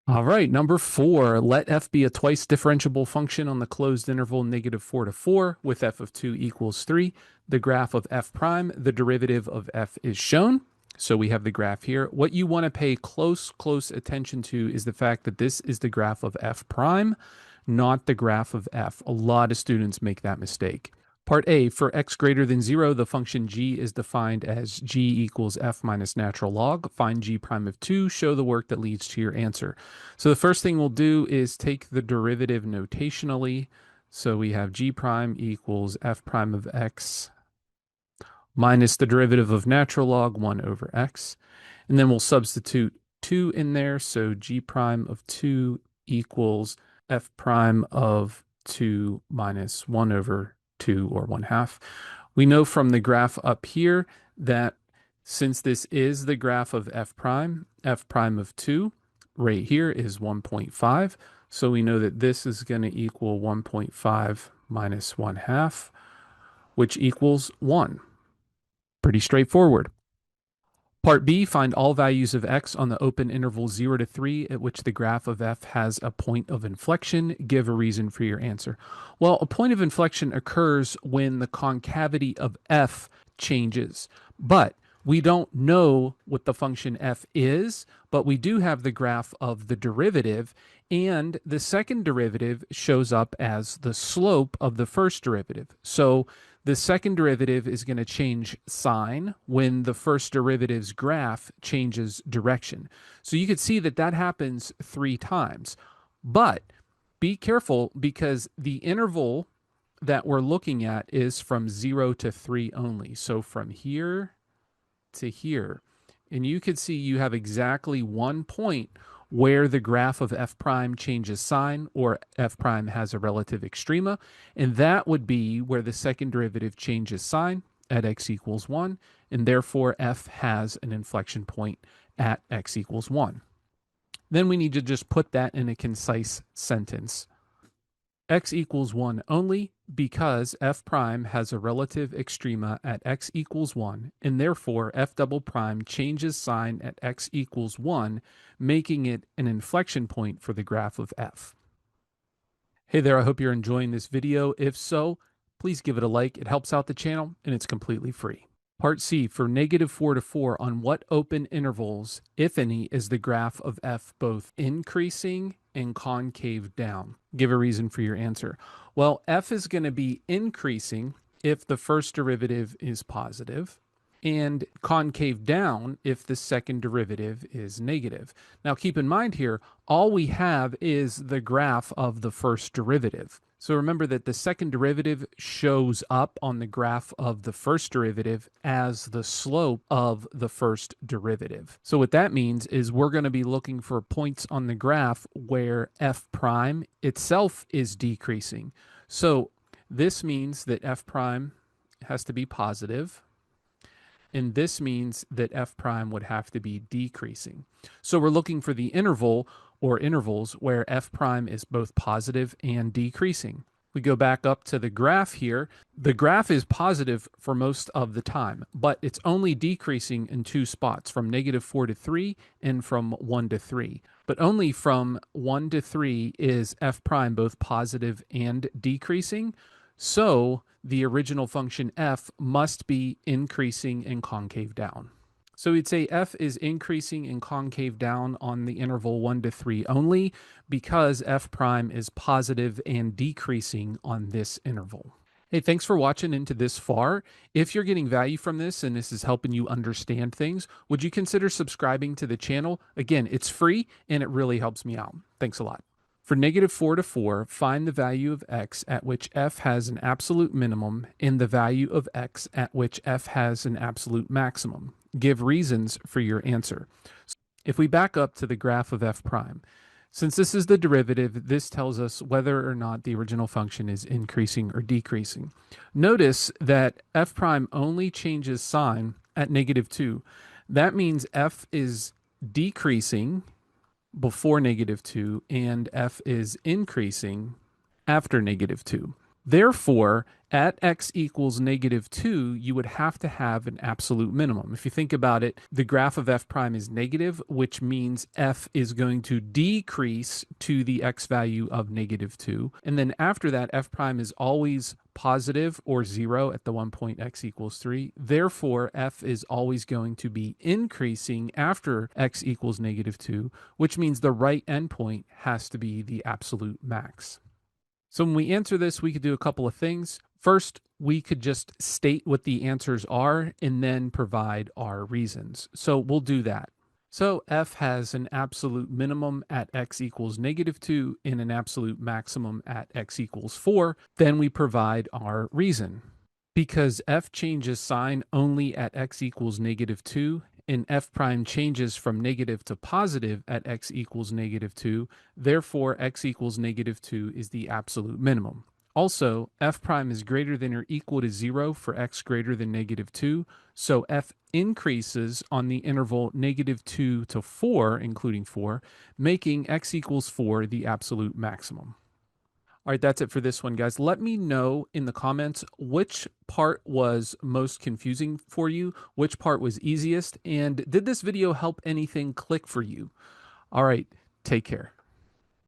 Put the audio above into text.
All right, number 4, let f be a twice differentiable function on the closed interval -4 to 4 with f of 2 equals 3. The graph of f prime, the derivative of f is shown. So we have the graph here. What you want to pay close attention to is the fact that this is the graph of f prime, not the graph of f. A lot of students make that mistake. Part A, for x greater than 0, the function g is defined as g equals f minus natural log. Find g prime of 2. Show the work that leads to your answer. So the first thing we'll do is take the derivative notationally. So we have g prime equals f prime of x minus the derivative of natural log 1 over x. And then we'll substitute 2 in there. So g prime of 2 equals f prime of 2 minus 1 over 2, or 1/2. We know from the graph up here that since this is the graph of f prime of 2 right here is 1.5. So we know that this is going to equal 1.5 minus 1/2, which equals 1. Pretty straightforward. Part B, find all values of x on the open interval 0 to 3 at which the graph of f has a point of inflection. Give a reason for your answer. Well, a point of inflection occurs when the concavity of f changes, but we don't know what the function f is, but we do have the graph of the derivative, and the second derivative shows up as the slope of the first derivative. So the second derivative is going to change sign when the first derivative's graph changes direction. So you could see that that happens 3 times. But be careful because the interval that we're looking at is from 0 to 3 only. So from here to here. And you could see you have exactly 1 point where the graph of f prime changes sign, or f prime has a relative extrema, and that would be where the second derivative changes sign at x equals 1, and therefore f has an inflection point at x equals 1. Then we need to just put that in a concise sentence. X equals 1 only because f prime has a relative extrema at x equals 1, and therefore f double prime changes sign at x equals 1, making it an inflection point for the graph of f. Hey there, I hope you're enjoying this video. If so, please give it a like. It helps out the channel, and it's completely free. Part C, for -4 to 4, on what open intervals, if any, is the graph of f both increasing and concave down? Give a reason for your answer. Well, f is going to be increasing if the first derivative is positive, and concave down if the second derivative is negative. Now keep in mind here, all we have is the graph of the first derivative. So remember that the second derivative shows up on the graph of the first derivative as the slope of the first derivative. So what that means is we're going to be looking for points on the graph where f prime itself is decreasing. So this means that f prime has to be positive, and this means that f prime would have to be decreasing. So we're looking for the interval or intervals where f prime is both positive and decreasing. We go back up to the graph here. The graph is positive for most of the time, but it's only decreasing in 2 spots, from -4 to 3 and from 1 to 3. But only from 1 to 3 is f prime both positive and decreasing. So the original function f must be increasing and concave down. So we'd say f is increasing and concave down on the interval 1 to 3 only because f prime is positive and decreasing on this interval. Hey, thanks for watching into this far. If you're getting value from this and this is helping you understand things, would you consider subscribing to the channel? Again, it's free and it really helps me out. Thanks a lot. For -4 to 4, find the value of x at which f has an absolute minimum and the value of x at which f has an absolute maximum. Give reasons for your answer. If we back up to the graph of f prime, since this is the derivative, this tells us whether or not the original function is increasing or decreasing. Notice that f prime only changes sign at -2. That means f is decreasing before -2 and f is increasing after -2. Therefore, at x equals -2, you would have to have an absolute minimum. If you think about it, the graph of f prime is negative, which means f is going to decrease to the x value of -2. And then after that, f prime is always positive or 0 at the one point x equals 3. Therefore, f is always going to be increasing after x equals -2, which means the right endpoint has to be the absolute max. So when we answer this, we could do a couple of things. First, we could just state what the answers are and then provide our reasons. So we'll do that. So f has an absolute minimum at x equals -2 and an absolute maximum at x equals 4. Then we provide our reason. Because f changes sign only at x equals -2 and f prime changes from negative to positive at x equals -2, therefore x equals -2 is the absolute minimum. Also, f prime is greater than or equal to 0 for x greater than -2, so f increases on the interval -2 to 4, including 4, making x equals 4 the absolute maximum. All right, that's it for this one, guys. Let me know in the comments which part was most confusing for you, which part was easiest, and did this video help anything click for you? All right, take care.